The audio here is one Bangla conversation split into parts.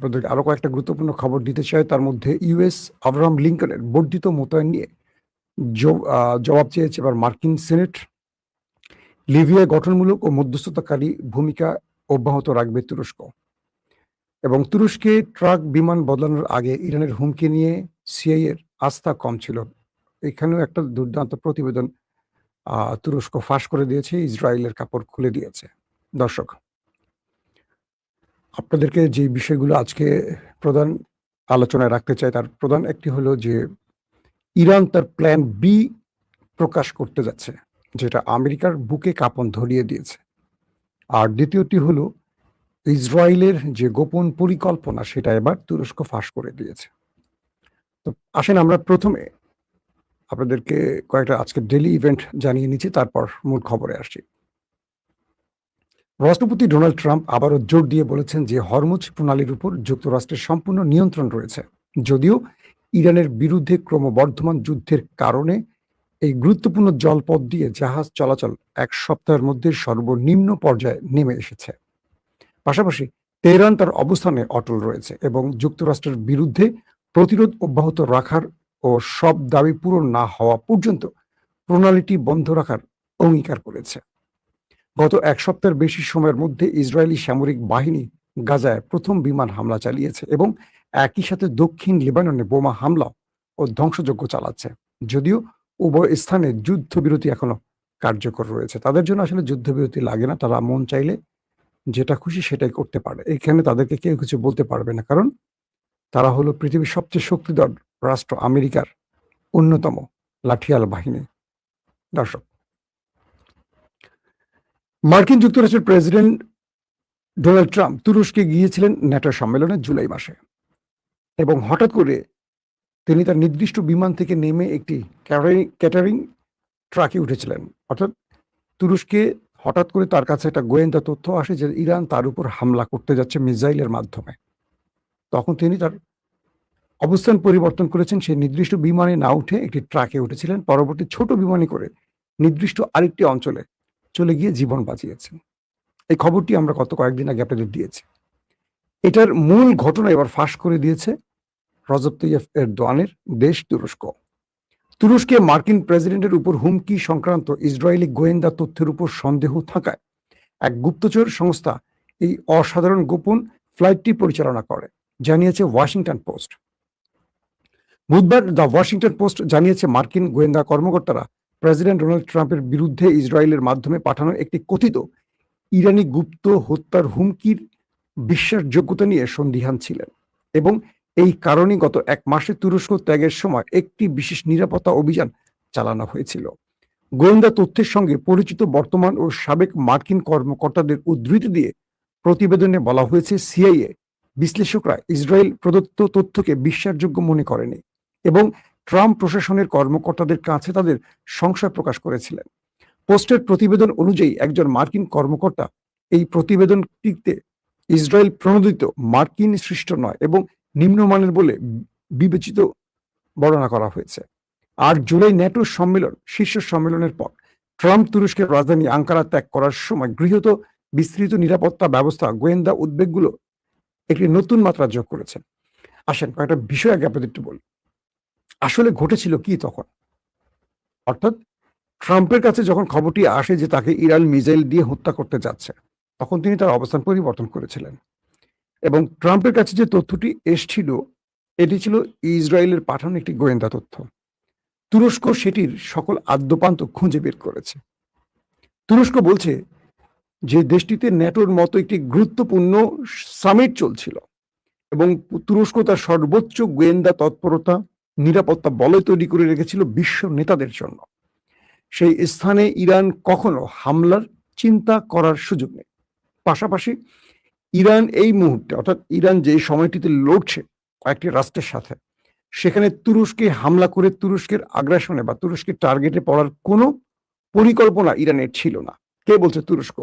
আপনাদেরকে আরো কয়েকটা গুরুত্বপূর্ণ খবর দিতে চাই। তার মধ্যে ইউএস আব্রাহাম লিঙ্কনের বর্ধিত মোতায়েন নিয়ে জবাব চেয়েছে এবার মার্কিন সিনেট। লিবিয়ায় গঠনমূলক ও মধ্যস্থতাকারী ভূমিকা অব্যাহত রাখবে তুরস্ক। এবং তুরস্কে ট্রাক বিমান বদলানোর আগে ইরানের হুমকি নিয়ে সিআইএ এর আস্থা কম ছিল। এখানেও একটা দুর্দান্ত প্রতিবেদন তুরস্ক ফাঁস করে দিয়েছে, ইসরায়েলের কাপড় খুলে দিয়েছে। দর্শক, আপনাদেরকে যে বিষয়গুলো আজকে প্রধান আলোচনায় রাখতে চাই তার প্রধান একটি হলো যে ইরান তার প্ল্যান বি প্রকাশ করতে যাচ্ছে, যেটা আমেরিকার বুকে কাঁপন ধরিয়ে দিয়েছে। আর দ্বিতীয়টি হলো ইসরায়েলের যে গোপন পরিকল্পনা সেটা এবার তুরস্ক ফাঁস করে দিয়েছে। তো আসেন আমরা প্রথমে আপনাদেরকে কয়েকটা আজকে ডেইলি ইভেন্ট জানিয়ে নিচ্ছি, তারপর মূল খবরে আসছি। রাষ্ট্রপতি ডোনাল্ড ট্রাম্প আবারও জোর দিয়ে বলেছেন যে হরমুজ প্রণালীর উপর যুক্তরাষ্ট্রের সম্পূর্ণ নিয়ন্ত্রণ রয়েছে। যদিও ইরানের বিরুদ্ধে ক্রমবর্ধমান যুদ্ধের কারণে এই গুরুত্বপূর্ণ জলপথ দিয়ে জাহাজ চলাচল এক সপ্তাহের মধ্যে সর্বনিম্ন পর্যায়ে নেমে এসেছে। পাশাপাশি তেহরান তার অবস্থানে অটল রয়েছে এবং যুক্তরাষ্ট্রের বিরুদ্ধে প্রতিরোধ অব্যাহত রাখার ও সব দাবি পূরণ না হওয়া পর্যন্ত প্রণালীটি বন্ধ রাখার অঙ্গীকার করেছে। গত এক সপ্তাহের বেশি সময়ের মধ্যে ইসরায়েলি সামরিক বাহিনী গাজায় প্রথম বিমান হামলা চালিয়েছে এবং একই সাথে দক্ষিণ লেবাননে বোমা হামলা ও ধ্বংসযজ্ঞ চালাচ্ছে। যদিও উভয় স্থানে যুদ্ধবিরতি এখনো কার্যকর রয়েছে। তাদের জন্য আসলে যুদ্ধবিরতি লাগে না, তারা মন চাইলে যেটা খুশি সেটাই করতে পারে। এখানে তাদেরকে কেউ কিছু বলতে পারবে না, কারণ তারা হলো পৃথিবীর সবচেয়ে শক্তিধর রাষ্ট্র আমেরিকার অন্যতম লাঠিয়াল বাহিনী। দর্শক, মার্কিন যুক্তরাষ্ট্রের প্রেসিডেন্ট ডোনাল্ড ট্রাম্প তুরস্কে গিয়েছিলেন ন্যাটো সম্মেলনে জুলাই মাসে এবং হঠাৎ করে তিনি তার নির্দিষ্ট বিমান থেকে নেমে একটি ক্যাটারিং ট্রাকে উঠেছিলেন। অর্থাৎ তুরস্কে হঠাৎ করে তার কাছে একটা গোয়েন্দা তথ্য আসে যে ইরান তার উপর হামলা করতে যাচ্ছে মিসাইলের মাধ্যমে। তখন তিনি তার অবস্থান পরিবর্তন করেছেন, সেই নির্দিষ্ট বিমানে না উঠে একটি ট্রাকে উঠেছিলেন। পরবর্তী ছোট বিমানে করে নির্দিষ্ট আরেকটি অঞ্চলে চলে গিয়ে জীবন বাঁচিয়েছেন। এই খবরটি আমরা গত কয়েকদিন আগে আপনাদের দিয়েছি। এটার মূল ঘটনা এবার ফাঁস করে দিয়েছে রজব তাইয়্যিপ এরদোয়ানের দেশ তুরস্ক। তুরস্কে মার্কিন প্রেসিডেন্টের উপর হুমকি সংক্রান্ত ইসরায়েলি গোয়েন্দা তথ্যের উপর সন্দেহ থাকায় এক গুপ্তচর সংস্থা এই অসাধারণ গোপন ফ্লাইটটি পরিচালনা করে, জানিয়েছে ওয়াশিংটন পোস্ট। বুধবার দ্য ওয়াশিংটন পোস্ট জানিয়েছে মার্কিন গোয়েন্দা কর্মকর্তারা প্রেসিডেন্ট ডোনাল্ড ট্রাম্পের বিরুদ্ধে ইসরায়েলের মাধ্যমে পাঠানো একটি কথিত ইরানি গুপ্ত হত্যার হুমকির বিশ্বাসযোগ্যতা নিয়ে সন্দিহান ছিলেন এবং এই কারণে গত এক মাসে তুরস্ক ত্যাগের সময় একটি বিশেষ নিরাপত্তা অভিযান চালানো হয়েছিল। গোয়েন্দা তথ্যের সঙ্গে পরিচিত বর্তমান ও সাবেক মার্কিন কর্মকর্তাদের উদ্ধৃতি দিয়ে প্রতিবেদনে বলা হয়েছে সিআইএ বিশ্লেষকরা ইসরায়েল প্রদত্ত তথ্যকে বিশ্বাসযোগ্য মনে করেনি এবং ট্রাম্প প্রশাসনের কর্মকর্তাদের কাছে তাদের সংশয় প্রকাশ করেছিলেন। পোস্টের প্রতিবেদন অনুযায়ী একজন মার্কিন কর্মকর্তা এই প্রতিবেদনটিতে ইসরায়েল প্রণোদিত মার্কিন সৃষ্ট নয় এবং নিম্নমানের বলে বিবেচিত বর্ণনা করা হয়েছে। আর জুলাই ন্যাটো সম্মেলন শীর্ষ সম্মেলনের পর ট্রাম্প তুরস্কের রাজধানী আঙ্কারা ত্যাগ করার সময় গৃহীত বিস্তৃত নিরাপত্তা ব্যবস্থা গোয়েন্দা উদ্বেগগুলো একটি নতুন মাত্রা যোগ করেছে। আসেন কয়েকটা বিষয় আগে আপনাদের একটু বলি। আসলে ঘটেছিল কি তখন? অর্থাৎ ট্রাম্পের কাছে যখন খবরটি আসে যে তাকে ইরান মিসাইল দিয়ে হত্যা করতে যাচ্ছে, তখন তিনি তার অবস্থান পরিবর্তন করেছিলেন এবং ট্রাম্পের কাছে যে তথ্যটি এসছিল এটি ছিল ইসরায়েলের পাঠানো একটি গোয়েন্দা তথ্য। তুরস্ক সেটির সকল আদ্যপান্ত খুঁজে বের করেছে। তুরস্ক বলছে যে দেশটিতে ন্যাটোর মতো একটি গুরুত্বপূর্ণ সামিট চলছিল এবং তুরস্ক তার সর্বোচ্চ গোয়েন্দা তৎপরতা নিরাপত্তা বলয় তৈরি করে রেখেছিল বিশ্ব নেতাদের জন্য। সেই স্থানে ইরান কখনো হামলার চিন্তা করার সুযোগ নেই। পাশাপাশি ইরান এই মুহূর্তে, অর্থাৎ ইরান যে সময়টিতে লড়ছে কয়েকটি রাষ্ট্রের সাথে, সেখানে তুরস্কে হামলা করে তুরস্কের আগ্রাসনে বা তুরস্কের টার্গেটে পড়ার কোনো পরিকল্পনা ইরানের ছিল না। কে বলছে? তুরস্ক।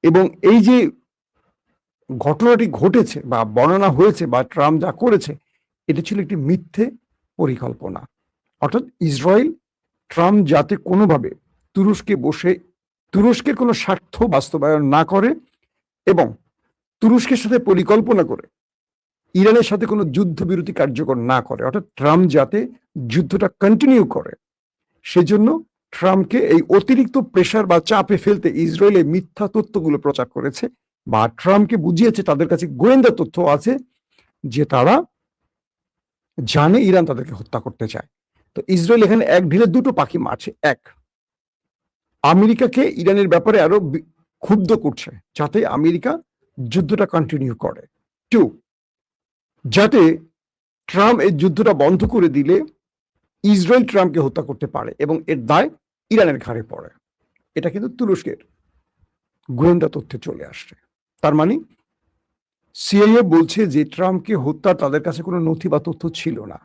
এবং এই যে ঘটনাটি ঘটেছে বা বর্ণনা হয়েছে বা ট্রাম্প যা করেছে, এটি ছিল একটি মিথ্যে পরিকল্পনা। অর্থাৎ ইসরায়েল ট্রাম্প যাতে কোনোভাবে তুরস্কে বসে তুরস্কের কোনো স্বার্থ বাস্তবায়ন না করে এবং তুরস্কের সাথে পরিকল্পনা করে ইরানের সাথে কোনো যুদ্ধবিরতি কার্যকর না করে, অর্থাৎ ট্রাম্প যাতে যুদ্ধটা কন্টিনিউ করে, সেজন্য ট্রাম্পকে এই অতিরিক্ত প্রেশার বা চাপে ফেলতে ইসরায়েলে মিথ্যা তথ্যগুলো প্রচার করেছে, বা ট্রাম্পকে বুঝিয়েছে তাদের কাছে গোয়েন্দা তথ্য আছে যে তারা জানে ইরান তাদেরকে হত্যা করতে চায়। তো ইসরায়েল এখানে এক ঢিলে দুটো পাখি মারছে। এক, আমেরিকাকে ইরানের ব্যাপারে আরো ক্ষুব্ধ করছে যাতে আমেরিকা যুদ্ধটা কন্টিনিউ করে। টু, যাতে ট্রাম্প এই যুদ্ধটা বন্ধ করে দিলে ইসরায়েল ট্রাম্পকে হত্যা করতে পারে এবং এর দায় ইরানের ঘাড়ে পড়ে। এটা কিন্তু তুরস্কের গোয়েন্দা তথ্যে চলে আসছে। তার মানে সিআইএ বলছে যে ট্রাম্পকে হত্যা তাদের কাছে কোনো নথি বা তথ্য ছিল না,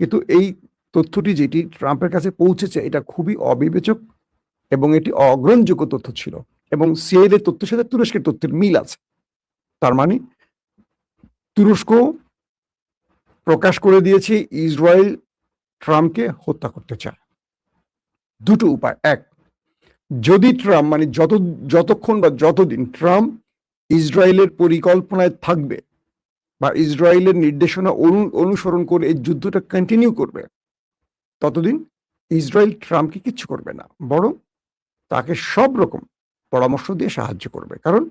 কিন্তু এই তথ্যটি যেটি ট্রাম্পের কাছে পৌঁছেছে এটা খুবই অবিবেচক এবং এটি অগ্রহণযোগ্য তথ্য ছিল, এবং সিআইএর তথ্যের সাথে তুরস্কের তথ্যের মিল আছে। তার মানে তুরস্ক প্রকাশ করে দিয়েছে ইসরায়েল ট্রাম্পকে হত্যা করতে চায়। দুটো উপায়, এক, যদি ট্রাম্প মানে যতক্ষণ বা যতদিন ট্রাম্প ইসরায়েলের পরিকল্পনায় থাকবে বা ইসরায়েলের নির্দেশনা অনুসরণ করে এই যুদ্ধটা কন্টিনিউ করবে, ততদিন ইসরায়েল ট্রাম্পকে কিচ্ছু করবে না, বরং তাকে সব রকম পরামর্শ দিয়ে সাহায্য করবে, কারণ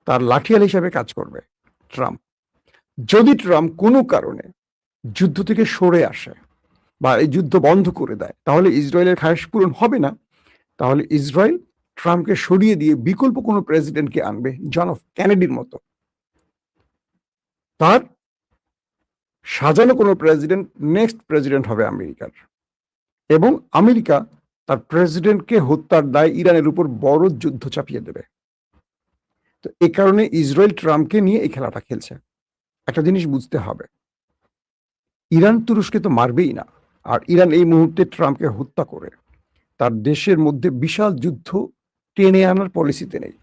তার লাঠিয়াল হিসাবে কাজ করবে ট্রাম্প। যদি ট্রাম্প কোনো কারণে যুদ্ধ থেকে সরে আসে বা এই যুদ্ধ বন্ধ করে দেয়, তাহলে ইসরায়েলের খায়েশ পূরণ হবে না। তাহলে ইসরায়েল ট্রাম্পকে সরিয়ে দিয়ে বিকল্প কোনো প্রেসিডেন্টকে আনবে, জন অফ কেনেডির মতো। তার সাজানো কোনো প্রেসিডেন্ট নেক্সট প্রেসিডেন্ট হবে আমেরিকার, এবং আমেরিকা তার প্রেসিডেন্টকে হত্যার দায় ইরানের উপর বড় যুদ্ধ চাপিয়ে দেবে। তো এই কারণে ইসরায়েল ট্রাম্পকে নিয়ে এই খেলাটা খেলছে। একটা জিনিস বুঝতে হবে, ইরান তুরস্কে তো মারবেই না, আর ইরান এই মুহূর্তে ট্রাম্পকে হত্যা করে তার দেশের মধ্যে বিশাল যুদ্ধ টেনে আনার পলিসিতে নেই,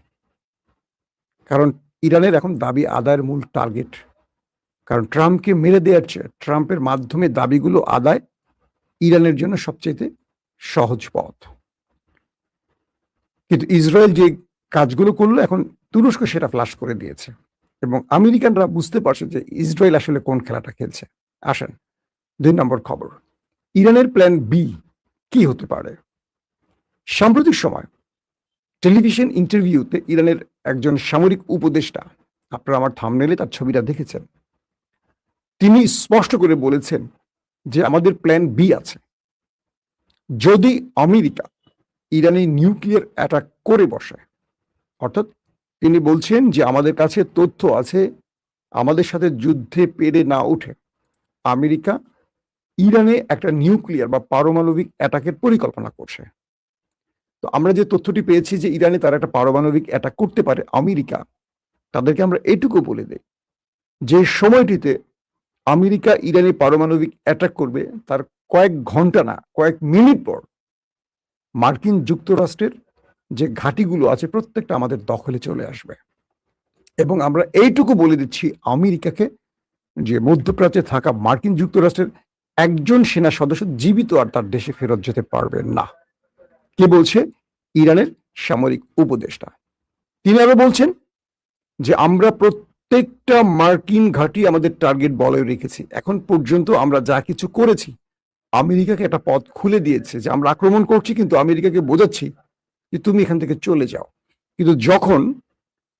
কারণ ইরানের এখন দাবি আদায়ের মূল টার্গেট, কারণ ট্রাম্পকে মেরে দেওয়ার চেয়ে ট্রাম্পের মাধ্যমে দাবিগুলো আদায় ইরানের জন্য সবচেয়ে সহজ পথ। কিন্তু ইসরায়েল যে কাজগুলো করলো, এখন তুরস্ক সেটা ফ্লাশ করে দিয়েছে, এবং আমেরিকানরা বুঝতে পারছে যে ইসরায়েল আসলে কোন খেলাটা খেলছে। আসেন 2 নম্বর খবর, ইরানের প্ল্যান বি কি হতে পারে। সাম্প্রতিক সময় টেলিভিশন ইন্টারভিউতে ইরানের একজন সামরিক উপদেষ্টা, আপনারা আমার থাম্বনেলে তার ছবিটা দেখেছেন, তিনি স্পষ্ট করে বলেছেন যে আমাদের প্ল্যান বি আছে। যদি আমেরিকা ইরানে নিউক্লিয়ার অ্যাটাক করে বসে, অর্থাৎ তিনি বলছেন যে আমাদের কাছে তথ্য আছে, আমাদের সাথে যুদ্ধে পেরে না উঠে আমেরিকা ইরানে একটা নিউক্লিয়ার বা পারমাণবিক অ্যাটাকের পরিকল্পনা করছে। তো আমরা যে তথ্যটি পেয়েছি যে ইরানে তারা একটা পারমাণবিক অ্যাটাক করতে পারে, আমেরিকা তাদেরকে আমরা এটুকু বলে দেই যে সময়টিতে আমেরিকা ইরানে পারমাণবিক অ্যাটাক করবে তার কয়েক ঘন্টা না কয়েক মিনিট পর মার্কিন যুক্তরাষ্ট্রের যে ঘাঁটিগুলো আছে প্রত্যেকটা আমাদের দখলে চলে আসবে, এবং আমরা এইটুকু বলে দিচ্ছি আমেরিকাকে যে মধ্যপ্রাচ্যে থাকা মার্কিন যুক্তরাষ্ট্রের একজন সেনা সদস্য জীবিত আর তার দেশে ফেরত যেতে পারবে না। কে বলছে? ইরানের সামরিক উপদেষ্টা। তিনি আরো বলছেন যে আমরা প্রত্যেকটা মার্কিন ঘাঁটি আমাদের টার্গেট বলে রেখেছি, এখন পর্যন্ত আমরা যা কিছু করেছি আমেরিকাকে একটা পথ খুলে দিয়েছে যে আমরা আক্রমণ করছি, কিন্তু আমেরিকাকে বোঝাচ্ছি যে তুমি এখান থেকে চলে যাও। কিন্তু যখন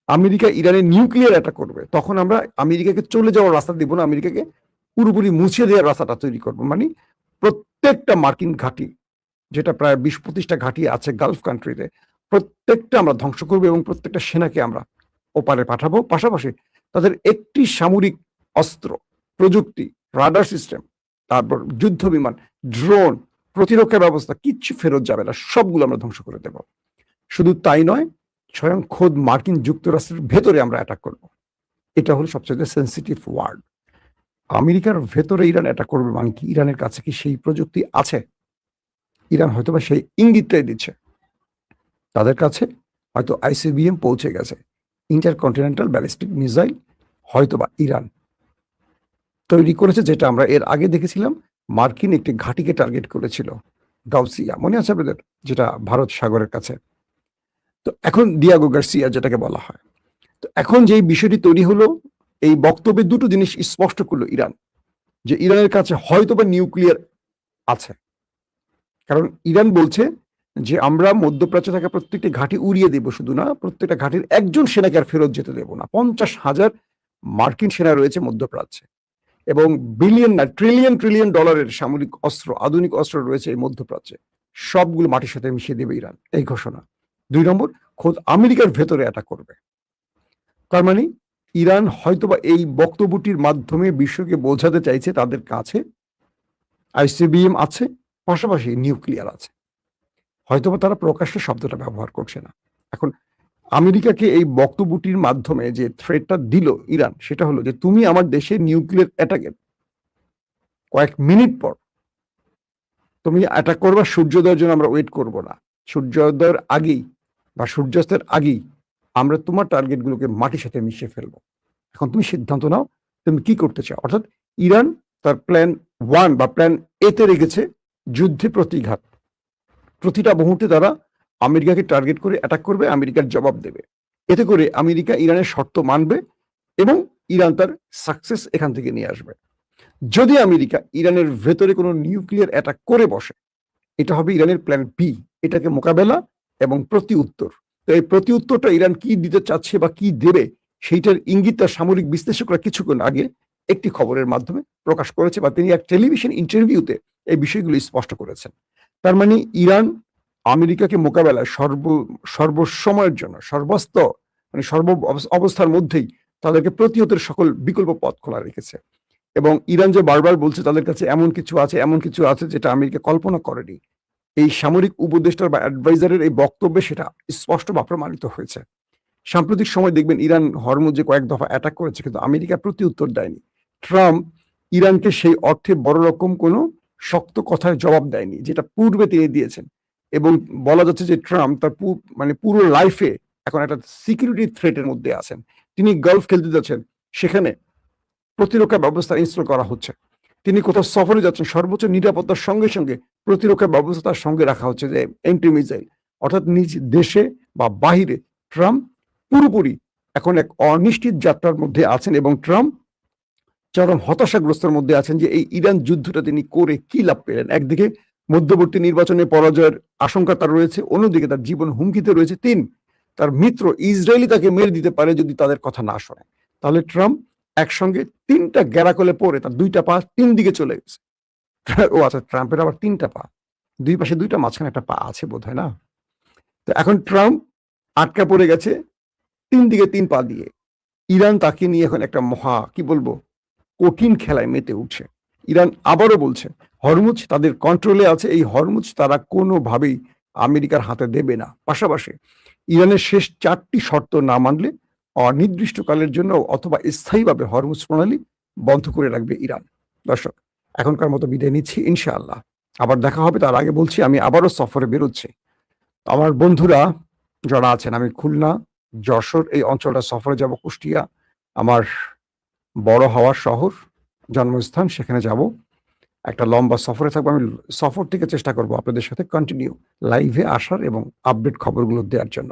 আমেরিকা ইরানে নিউক্লিয়ার অ্যাটাক করবে তখন আমরা আমেরিকাকে চলে যাওয়ার রাস্তা দিব না, আমেরিকাকে পুরোপুরি মুছে দেওয়ার রাস্তাটা তৈরি করবো। মানে প্রত্যেকটা মার্কিন ঘাঁটি, যেটা প্রায় 20-25টা ঘাঁটি আছে গালফ কান্ট্রিতে, প্রত্যেকটা আমরা ধ্বংস করবো এবং প্রত্যেকটা সেনাকে আমরা ওপারে পাঠাবো। পাশাপাশি তাদের একটি সামরিক অস্ত্র, প্রযুক্তি, রাডার সিস্টেম, তারপর যুদ্ধ বিমান, ড্রোন, প্রতিরক্ষা ব্যবস্থা কিচ্ছু ফেরত যাবে না, সবগুলো আমরা ধ্বংস করে দেব। শুধু তাই নয়, স্বয়ং খোদ মার্কিন যুক্তরাষ্ট্রের ভেতরে আমরা অ্যাটাক করব। এটা হলো সবচেয়ে সেন্সিটিভ ওয়ার্ড। আমেরিকার ভেতরে ইরান অ্যাটাক করবে মানে কি? ইরানের কাছে কি সেই প্রযুক্তি আছে? ইরান হয়তোবা সেই ইঙ্গিতটাই দিচ্ছে। তাদের কাছে হয়তো আইসিবিএম পৌঁছে গেছে, ইন্টারকন্টিনেন্টাল ব্যালিস্টিক মিসাইল হয়তোবা ইরান তৈরি করেছে, যেটা আমরা এর আগে দেখেছিলাম মার্কিন একটি ঘাঁটিকে টার্গেট করেছিল, গাউসিয়া, মনে আছে আপনাদের, যেটা ভারত সাগরের কাছে। তো এখন ডিয়াগো গার্সিয়া যেটাকে বলা হয়। তো এখন যেই বিষয়টি তৈরি হলো, এই বক্তব্যে দুটো জিনিস স্পষ্ট করলো ইরান, যে ইরানের কাছে হয়তোবা নিউক্লিয়ার আছে। কারণ ইরান বলছে যে আমরা মধ্যপ্রাচ্যে থাকা প্রত্যেকটি ঘাঁটি উড়িয়ে দেব, শুধু না প্রত্যেকটা ঘাঁটির একজন সেনাকে আর ফেরত যেতে দেব না। 50,000 মার্কিন সেনা রয়েছে মধ্যপ্রাচ্যে এবং বিলিয়ন না ট্রিলিয়ন ট্রিলিয়ন ডলারের সামরিক অস্ত্র, আধুনিক অস্ত্র রয়েছে এই মধ্যপ্রাচ্যে। সবগুলো মাটির সাথে মিশিয়ে দেবে ইরান, এই ঘোষণা। 2 নম্বর, খোদ আমেরিকার ভেতরে অ্যাটাক করবে। তার মানে ইরান হয়তোবা এই বক্তব্যটির মাধ্যমে বিশ্বকে বোঝাতে চাইছে তাদের কাছে আইসিবিএম আছে, পাশাপাশি নিউক্লিয়ার আছে। হয়তোবা তারা প্রকাশ্যে শব্দটা ব্যবহার করছে না। এখন আমেরিকাকে এই বক্তব্যটির মাধ্যমে যে থ্রেটটা দিল ইরান, সেটা হলো যে তুমি আমার দেশে নিউক্লিয়ার অ্যাটাকের কয়েক মিনিট পর তুমি অ্যাটাক করবা, সূর্যোদয়ের জন্য আমরা ওয়েট করব না। সূর্যোদয়ের আগেই বা সূর্যাস্তের আগেই আমরা তোমার টার্গেটগুলোকে মাটির সাথে মিশিয়ে ফেলবো। এখন তুমি সিদ্ধান্ত নাও তুমি কি করতে চাও। অর্থাৎ ইরান তার প্ল্যান 1 বা প্ল্যান এ তে রেখেছে যুদ্ধে প্রতিঘাত। প্রতিটা মুহূর্তে তারা আমেরিকাকে টার্গেট করে অ্যাটাক করবে, আমেরিকার জবাব দেবে। এতে করে আমেরিকা ইরানের শর্ত মানবে এবং ইরান তার সাকসেস এখান থেকে নিয়ে আসবে। যদি আমেরিকা ইরানের ভেতরে কোনো নিউক্লিয়ার অ্যাটাক করে বসে, এটা হবে ইরানের প্ল্যান বি, এটাকে মোকাবেলা এবং প্রতি উত্তর। তো এই প্রতি উত্তরটা ইরান কি দিতে চাচ্ছে বা কি দেবে, সেইটার ইঙ্গিত তার সামরিক বিশ্লেষকরা কিছুক্ষণ আগে একটি খবরের মাধ্যমে প্রকাশ করেছে, বা তিনি এক টেলিভিশন ইন্টারভিউতে এই বিষয়গুলো স্পষ্ট করেছেন। তার মানে ইরান আমেরিকাকে মোকাবেলায় সর্বসময়ের জন্য সর্ব অবস্থার মধ্যেই তাদেরকে প্রতিহতের সকল বিকল্প পথ খোলা রেখেছে। এবং ইরান যে বারবার বলছে তাদের কাছে এমন কিছু আছে যেটা আমেরিকা কল্পনা করেনি, এই সামরিক উপদেষ্টার বা অ্যাডভাইজারের এই বক্তব্যে সেটা স্পষ্ট বা প্রমাণিত হয়েছে। সাম্প্রতিক সময় দেখবেন ইরান হরমুজে কয়েক দফা অ্যাটাক করেছে, কিন্তু আমেরিকা প্রতি উত্তর দেয়নি। ট্রাম্প ইরানকে সেই অর্থে বড় রকম কোনো শক্ত কথায় জবাব দেয়নি, যেটা পূর্বে তিনি দিয়েছেন। এবং বলা যাচ্ছে যে ট্রাম্প তার পুরো লাইফে এখন একটা সিকিউরিটি থ্রেটের মধ্যে আছেন। তিনি গলফ খেলতে যাচ্ছেন, সেখানে প্রতিরক্ষা ব্যবস্থা ইনস্টল করা হচ্ছে। তিনি কোথাও সফরে যাচ্ছেন, সর্বোচ্চ নিরাপত্তার সঙ্গে সঙ্গে প্রতিরক্ষা ব্যবস্থা তার সঙ্গে রাখা হচ্ছে, যে এন্টি মিসাইল। অর্থাৎ নিজ দেশে বা বাহিরে ট্রাম্প পুরোপুরি এখন এক অনিশ্চিত যাত্রার মধ্যে আছেন এবং ট্রাম্প চরম হতাশাগ্রস্তের মধ্যে আছেন যে এই ইরান যুদ্ধটা তিনি করে কি লাভ পেলেন। একদিকে মধ্যবর্তী নির্বাচনে পরাজয়ের আশঙ্কা তার রয়েছে, অন্যদিকে তার জীবন হুমকিতে রয়েছে। তার মিত্র ইসরায়েলি তাকে মেরে দিতে পারে যদি তাদের কথা না শোনে। তাহলে ট্রাম্প একসঙ্গে 3টা গ্যারাকলে পরে তার 2টা পা 3 দিকে চলে গেছে। ও আচ্ছা, ট্রাম্পের আবার 3টা পা, 2 পাশে 2টা, মাঝখানে একটা পা আছে বোধহয়, না? তো এখন ট্রাম্প আটকা পড়ে গেছে 3 দিকে 3 পা দিয়ে। ইরান তাকে নিয়ে এখন একটা কি বলবো, কঠিন খেলায় মেতে উঠছে। ইরান আবারও বলছে হরমুজ তাদের কন্ট্রোলে আছে, এই হরমুজ তারা কোনোভাবেই আমেরিকার হাতে দেবে না। পাশাপাশি ইরানের শেষ 4টি শর্ত না মানলে অনির্দিষ্টকালের জন্য অথবা স্থায়ীভাবে হরমুজ প্রণালী বন্ধ করে রাখবে ইরান। দর্শক, এখনকার মতো বিদায় নিচ্ছি, ইনশাআল্লাহ আবার দেখা হবে। তার আগে বলছি আমি আবারও সফরে বেরোচ্ছি। আমার বন্ধুরা যারা আছেন, আমি খুলনা, যশোর এই অঞ্চলটা সফরে যাব, কুষ্টিয়া আমার বড় হওয়ার শহর, জন্মস্থান, সেখানে যাব। একটা লম্বা সফরে থাকবো। আমি সফর থেকে চেষ্টা করবো আপনাদের সাথে কন্টিনিউ লাইভে আসার এবং আপডেট খবরগুলো দেওয়ার জন্য।